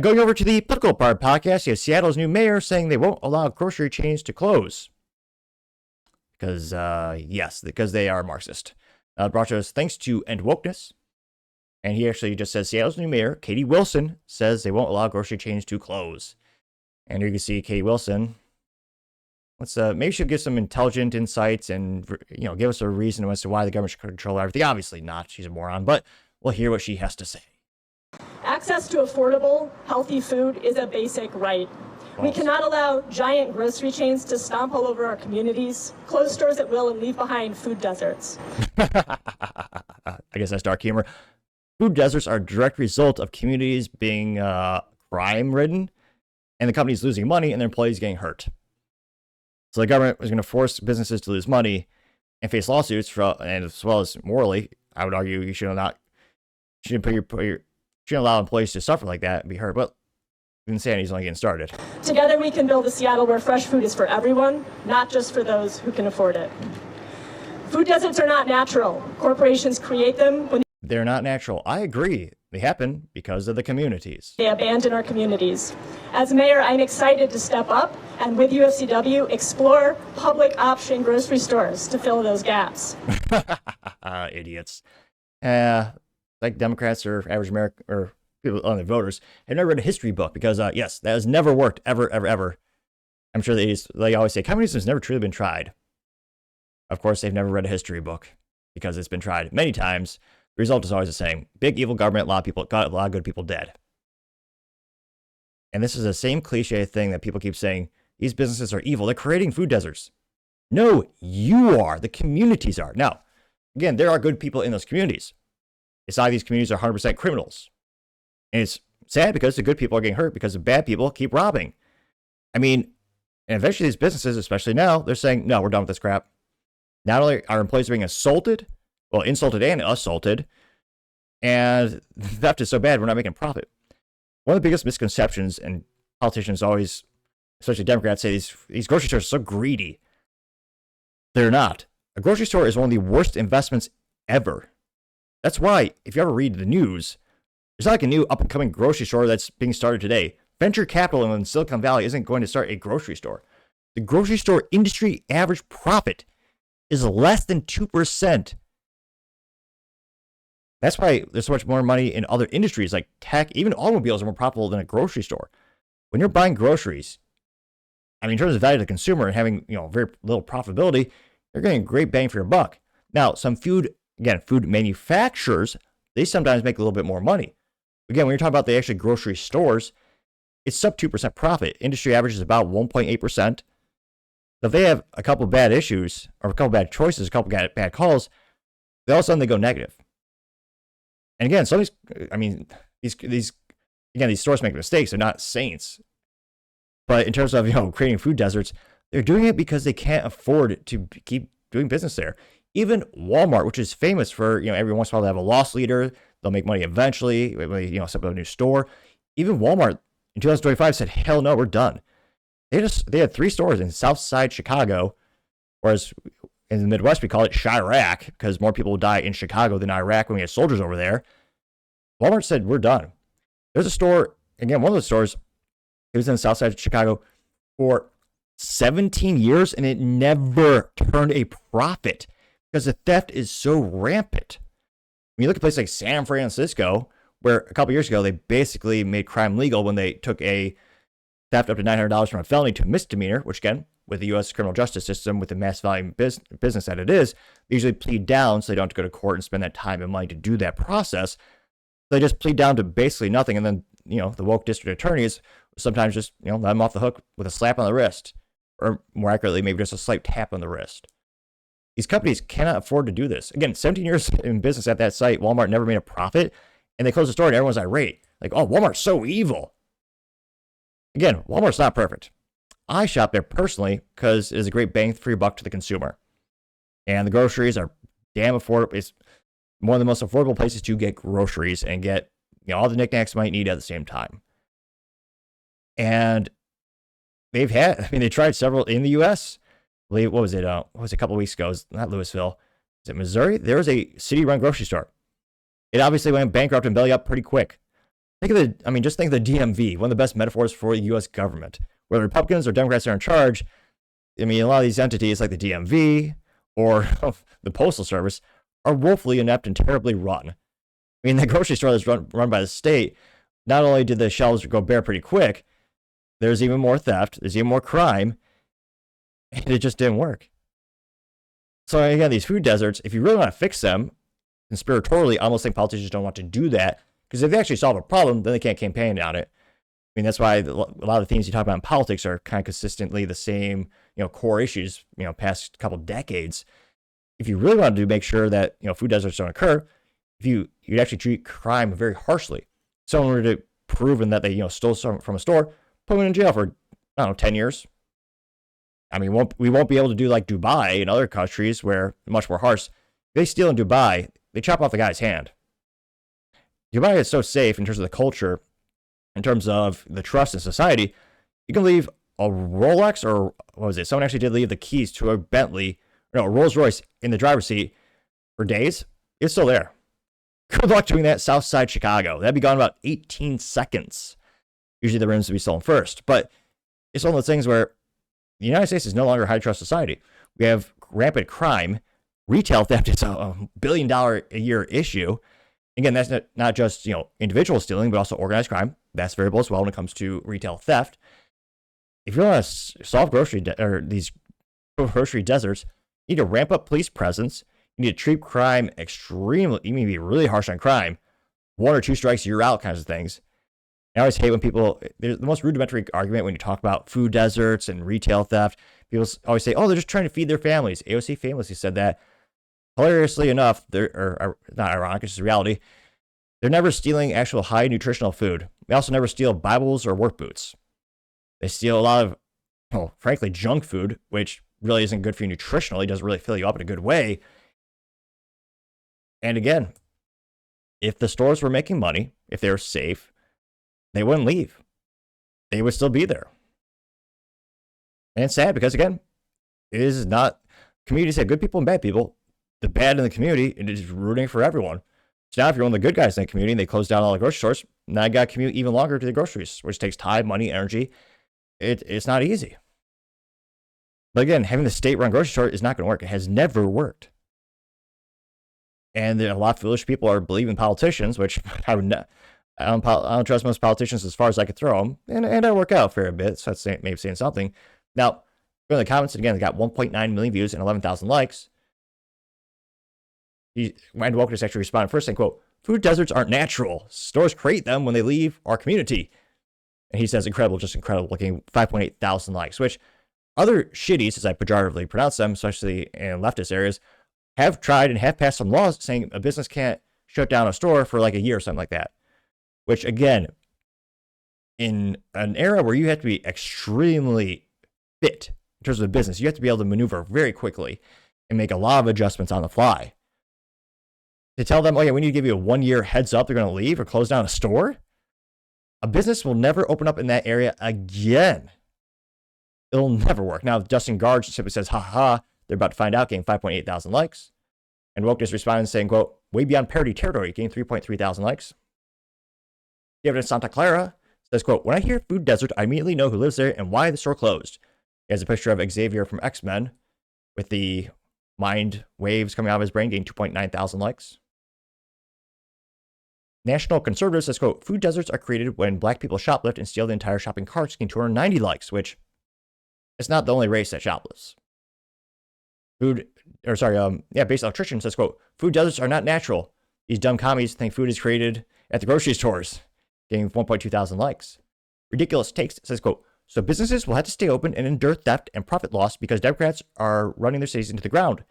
Going over to the political part podcast, you have Seattle's new mayor saying they won't allow grocery chains to close. Because, yes, because they are Marxist. Brought to us thanks to End Wokeness. And he actually just says Seattle's new mayor, Katie Wilson, says they won't allow grocery chains to close. And you can see Katie Wilson. Let's maybe she'll give some intelligent insights and give us a reason as to why the government should control everything. Obviously not. She's a moron, but we'll hear what she has to say. Access to affordable, healthy food is a basic right. We cannot allow giant grocery chains to stomp all over our communities, close stores at will, and leave behind food deserts. I guess that's dark humor. Food deserts are a direct result of communities being crime-ridden, and the companies losing money and their employees getting hurt. So the government was going to force businesses to lose money and face lawsuits, and as well as morally, I would argue you shouldn't allow employees to suffer like that and be hurt. But insanity's only getting started. Together we can build a Seattle where fresh food is for everyone, not just for those who can afford it. Food deserts are not natural. Corporations create them when they're not natural. I agree. They happen because of the communities. They abandon our communities. As mayor, I'm excited to step up and with UFCW explore public option grocery stores to fill those gaps. Idiots. Like Democrats or average American or people on the voters have never read a history book because, yes, that has never worked ever, ever, ever. I'm sure they always say communism has never truly been tried. Of course, they've never read a history book because it's been tried many times. The result is always the same. Big evil government, a lot of good people dead. And this is the same cliche thing that people keep saying, these businesses are evil. They're creating food deserts. No, you are. The communities are. Now, again, there are good people in those communities. It's not like these communities are 100% criminals. And it's sad because the good people are getting hurt because the bad people keep robbing. I mean, and eventually these businesses, especially now, they're saying, no, we're done with this crap. Not only are employees being insulted and assaulted, and theft is so bad, we're not making profit. One of the biggest misconceptions, and politicians always, especially Democrats, say these grocery stores are so greedy. They're not. A grocery store is one of the worst investments ever. That's why, if you ever read the news, there's not like a new up-and-coming grocery store that's being started today. Venture capital in Silicon Valley isn't going to start a grocery store. The grocery store industry average profit is less than 2%. That's why there's so much more money in other industries like tech. Even automobiles are more profitable than a grocery store. When you're buying groceries, I mean, in terms of value to the consumer and having very little profitability, you're getting a great bang for your buck. Now, some food manufacturers, they sometimes make a little bit more money. Again, when you're talking about the actual grocery stores, it's sub 2% profit. Industry average is about 1.8%. So if they have a couple of bad issues or a couple of bad choices, a couple of bad calls, all of a sudden they go negative. And again, some of these stores make mistakes. They're not saints. But in terms of creating food deserts, they're doing it because they can't afford to keep doing business there. Even Walmart, which is famous for every once in a while they have a loss leader, they'll make money eventually. Set up a new store. Even Walmart in 2025 said, "Hell no, we're done." They had 3 stores in Southside Chicago, whereas in the Midwest, we call it Chirac because more people will die in Chicago than Iraq when we had soldiers over there. Walmart said, we're done. There's a store, again, one of those stores, it was in the south side of Chicago for 17 years, and it never turned a profit because the theft is so rampant. When you look at places like San Francisco, where a couple years ago, they basically made crime legal when they took a theft up to $900 from a felony to a misdemeanor, which again, with the U.S. criminal justice system, with the mass volume business that it is, they usually plead down so they don't have to go to court and spend that time and money to do that process. They just plead down to basically nothing. And then, the woke district attorneys sometimes just, let them off the hook with a slap on the wrist, or more accurately, maybe just a slight tap on the wrist. These companies cannot afford to do this. Again, 17 years in business at that site, Walmart never made a profit, and they closed the store and everyone's irate. Like, oh, Walmart's so evil. Again, Walmart's not perfect. I shop there personally because it is a great bang for your buck to the consumer. And the groceries are damn affordable. It's one of the most affordable places to get groceries and get all the knickknacks you might need at the same time. And they tried several in the U.S. I believe, what was it a couple of weeks ago? It was not Louisville. Is it Missouri? There was a city-run grocery store. It obviously went bankrupt and belly up pretty quick. Just think of the DMV, one of the best metaphors for the U.S. government. Whether Republicans or Democrats are in charge, a lot of these entities like the DMV or the Postal Service are woefully inept and terribly run. The grocery store that's run by the state, not only did the shelves go bare pretty quick, there's even more theft, there's even more crime, and it just didn't work. So again, these food deserts, if you really want to fix them, conspiratorially, I almost think politicians don't want to do that, because if they actually solve a problem, then they can't campaign on it. That's why a lot of the themes you talk about in politics are kind of consistently the same, core issues, past couple decades. If you really want to make sure that, food deserts don't occur, if you'd actually treat crime very harshly. Someone were to proven that they, stole something from a store, put them in jail for, 10 years. We won't be able to do like Dubai and other countries where much more harsh. If they steal in Dubai, they chop off the guy's hand. Dubai is so safe in terms of the culture, in terms of the trust in society. You can leave a Rolex, or what was it? Someone actually did leave the keys to a Bentley, a Rolls Royce in the driver's seat for days. It's still there. Good luck doing that Southside Chicago. That'd be gone in about 18 seconds. Usually the rims would be stolen first. But it's one of those things where the United States is no longer a high trust society. We have rampant crime. Retail theft is a $1 billion a year issue. Again, that's not just individual stealing, but also organized crime. That's variable as well when it comes to retail theft. If you want to solve these grocery deserts, you need to ramp up police presence. You need to treat crime extremely. You need to be really harsh on crime. 1 or 2 strikes, you're out, kinds of things. I always hate when people. There's the most rudimentary argument when you talk about food deserts and retail theft. People always say, "Oh, they're just trying to feed their families." AOC famously said that. Hilariously enough, they're not ironic, it's just reality. They're never stealing actual high nutritional food. They also never steal Bibles or work boots. They steal a lot of, frankly, junk food, which really isn't good for you nutritionally, doesn't really fill you up in a good way. And again, if the stores were making money, if they were safe, they wouldn't leave. They would still be there. And it's sad because, again, it is not, communities have good people and bad people. The bad in the community, it is rooting for everyone. So now if you're one of the good guys in the community and they close down all the grocery stores, now I got to commute even longer to the groceries, which takes time, money, energy. It's not easy. But again, having the state-run grocery store is not going to work. It has never worked. And a lot of foolish people are believing politicians, which I don't trust most politicians as far as I could throw them. And I work out a fair bit, so that's maybe saying something. Now, go in the comments, again, they got 1.9 million views and 11,000 likes. Rand Wokeness actually responded first saying, quote, "Food deserts aren't natural. Stores create them when they leave our community." And he says, incredible, just incredible, looking 5.8 thousand likes, which other shitties, as I pejoratively pronounce them, especially in leftist areas, have tried and have passed some laws saying a business can't shut down a store for like a year or something like that. Which, again, in an era where you have to be extremely fit in terms of the business, you have to be able to maneuver very quickly and make a lot of adjustments on the fly. To tell them, oh yeah, we need to give you a 1-year heads up, they're going to leave or close down a store. A business will never open up in that area again. It'll never work. Now, Justin Garge simply says, ha, they're about to find out, getting 5.8 thousand likes. And Wokeness responded saying, quote, "Way beyond parody territory, getting 3.3 thousand likes." David in Santa Clara says, quote, "When I hear food desert, I immediately know who lives there and why the store closed." He has a picture of Xavier from X-Men with the mind waves coming out of his brain, getting 2.9 thousand likes. National Conservative says, quote, "Food deserts are created when black people shoplift and steal the entire shopping carts," getting 290 likes, which it's not the only race that shoplifts. Basic Electrician says, quote, "Food deserts are not natural. These dumb commies think food is created at the grocery stores," getting 1.2 thousand likes. Ridiculous Takes says, quote, "So businesses will have to stay open and endure theft and profit loss because Democrats are running their cities into the ground."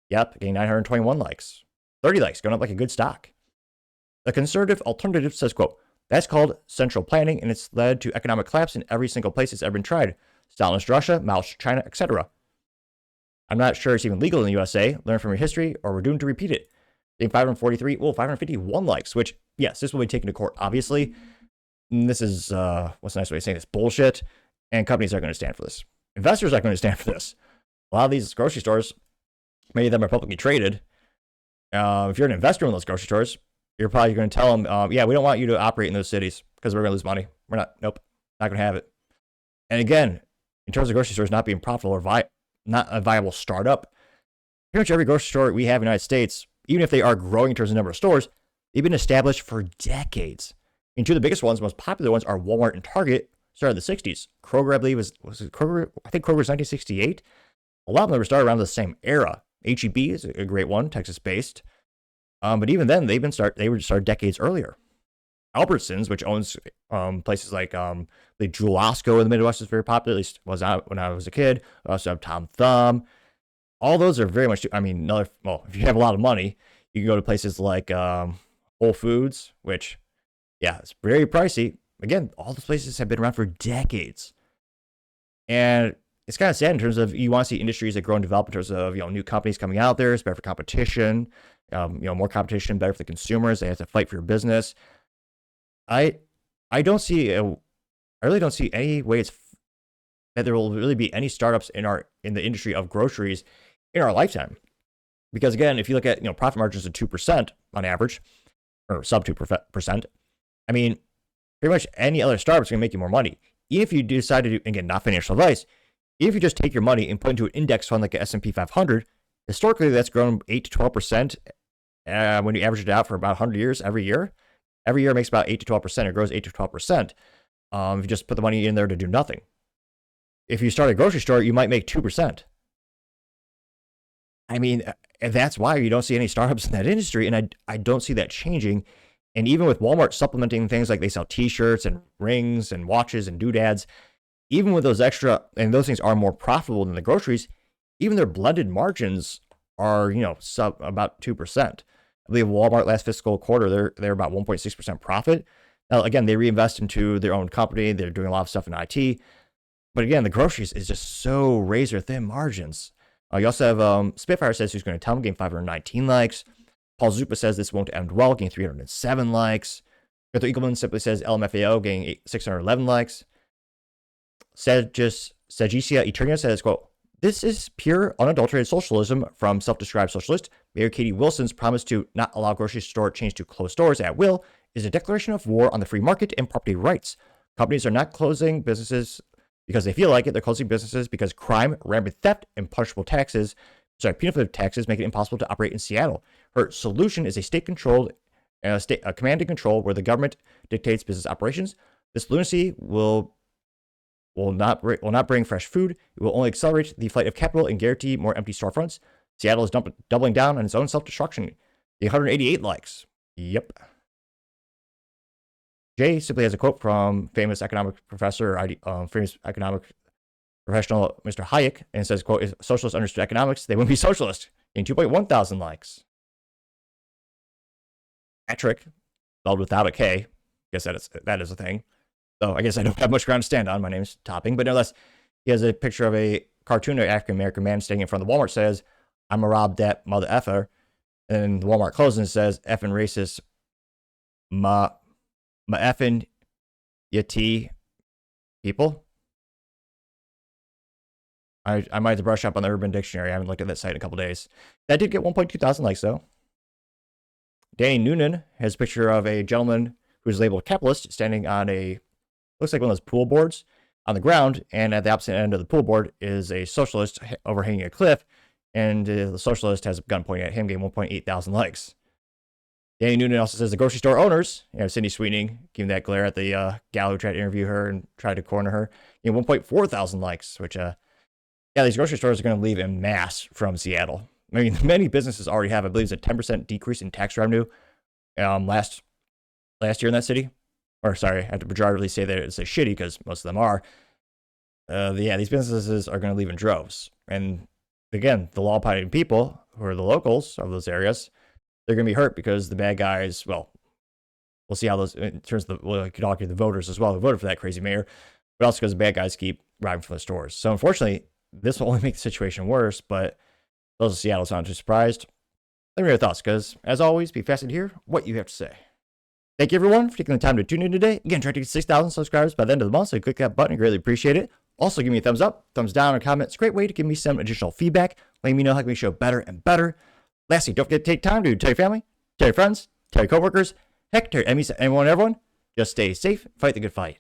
Yep, getting 921 likes. 30 likes, going up like a good stock. The Conservative Alternative says, quote, "That's called central planning, and it's led to economic collapse in every single place it's ever been tried. Stalinist Russia, Maoist China, etc. I'm not sure it's even legal in the USA. Learn from your history, or we're doomed to repeat it." Getting 551 likes, which, yes, this will be taken to court, obviously. And this is, what's a nice way of saying this? Bullshit. And companies aren't going to stand for this. Investors aren't going to stand for this. A lot of these grocery stores, many of them are publicly traded. If you're an investor in those grocery stores, you're probably going to tell them, yeah, we don't want you to operate in those cities because we're going to lose money. We're not, nope, not going to have it. And again, in terms of grocery stores not being profitable or not a viable startup, pretty much every grocery store we have in the United States, even if they are growing in terms of number of stores, they've been established for decades. And two of the biggest ones, most popular ones, are Walmart and Target, started in the 60s. Kroger, I believe, was it Kroger? I think Kroger was 1968. A lot of them were started around the same era. H-E-B is a great one, Texas-based. But even then, they were started decades earlier. Albertsons, which owns places like the Jewel Osco in the Midwest, is very popular. At least was out when I was a kid. We also have Tom Thumb. All those are very much. I mean, if you have a lot of money, you can go to places like Whole Foods, which, yeah, it's very pricey. Again, all those places have been around for decades, and it's kind of sad in terms of you want to see industries that grow and develop in terms of new companies coming out there. It's better for competition. More competition, better for the consumers. They have to fight for your business. I don't see I really don't see any ways that there will really be any startups in the industry of groceries in our lifetime. Because again, if you look at profit margins of 2% on average, or sub 2%, I mean, pretty much any other startup's gonna make you more money. Even if you decide to do, again, not financial advice, even if you just take your money and put into an index fund like the S&P 500, historically that's grown 8 to 12% when you average it out for about 100 years every year. Every year it makes about 8 to 12%. It grows 8 to 12%. If you just put the money in there to do nothing. If you start a grocery store, you might make 2%. I mean, and that's why you don't see any startups in that industry, and I don't see that changing. And even with Walmart supplementing things like they sell T-shirts and rings and watches and doodads, even with those extra, and those things are more profitable than the groceries, even their blended margins are, sub about 2%. I believe Walmart last fiscal quarter, they're about 1.6% profit. Now, again, they reinvest into their own company. They're doing a lot of stuff in IT. But again, the groceries is just so razor thin margins. You also have Spitfire says who's going to tell him, gained 519 likes. Paul Zupa says this won't end well, gained 307 likes. Gunther Eagleman simply says LMFAO, gaining 611 likes. Sagicia Eternia says, quote, "This is pure, unadulterated socialism from self-described socialist. Mayor Katie Wilson's promise to not allow grocery store chains to close stores at will is a declaration of war on the free market and property rights. Companies are not closing businesses because they feel like it. They're closing businesses because crime, rampant theft, and punitive taxes make it impossible to operate in Seattle. Her solution is a state-controlled, a command and control where the government dictates business operations. This lunacy will not bring fresh food. It will only accelerate the flight of capital and guarantee more empty storefronts. Seattle is doubling down on its own self-destruction." The 188 likes. Yep. Jay simply has a quote from famous economic professor, famous economic professional, Mr. Hayek, and says, quote, "If socialists understood economics, they wouldn't be socialist." In 2.1 thousand likes. Patrick, spelled without a K. I guess that is a thing. So I guess I don't have much ground to stand on. My name's Topping. But nonetheless, he has a picture of a cartoon of an African-American man standing in front of the Walmart, says, "I'm a rob that mother effer." And then the Walmart closes and says, "Effing racist, ma effing yati people." I might have to brush up on the Urban Dictionary. I haven't looked at that site in a couple days. That did get 1.2 thousand likes, though. Danny Noonan has a picture of a gentleman who's labeled capitalist standing on looks like one of those pool boards on the ground, and at the opposite end of the pool board is a socialist overhanging a cliff, and the socialist has a gun pointing at him, getting 1.8 thousand likes. Danny Noonan also says the grocery store owners, Cindy Sweeting, giving that glare at the gal who tried to interview her and tried to corner her, 1.4 thousand likes, which, these grocery stores are going to leave en masse from Seattle. I mean, many businesses already have, I believe, it's a 10% decrease in tax revenue last year in that city. Or sorry, I have to pejoratively say that it's a shitty because most of them are. These businesses are going to leave in droves. And again, the law-abiding people who are the locals of those areas, they're going to be hurt because the bad guys, well, we'll see how those, in terms of we could argue the voters as well who voted for that crazy mayor, but also because the bad guys keep robbing from the stores. So unfortunately, this will only make the situation worse, but those of Seattle sound too surprised. Let me know your thoughts, because as always, be fascinated to hear what you have to say. Thank you, everyone, for taking the time to tune in today. Again, trying to get 6,000 subscribers by the end of the month, so click that button. I greatly appreciate it. Also, give me a thumbs up, thumbs down, or comment. It's a great way to give me some additional feedback, letting me know how I can make the show better and better. Lastly, don't forget to take time to tell your family, tell your friends, Tell your coworkers, heck, tell anyone, everyone, just stay safe, fight the good fight.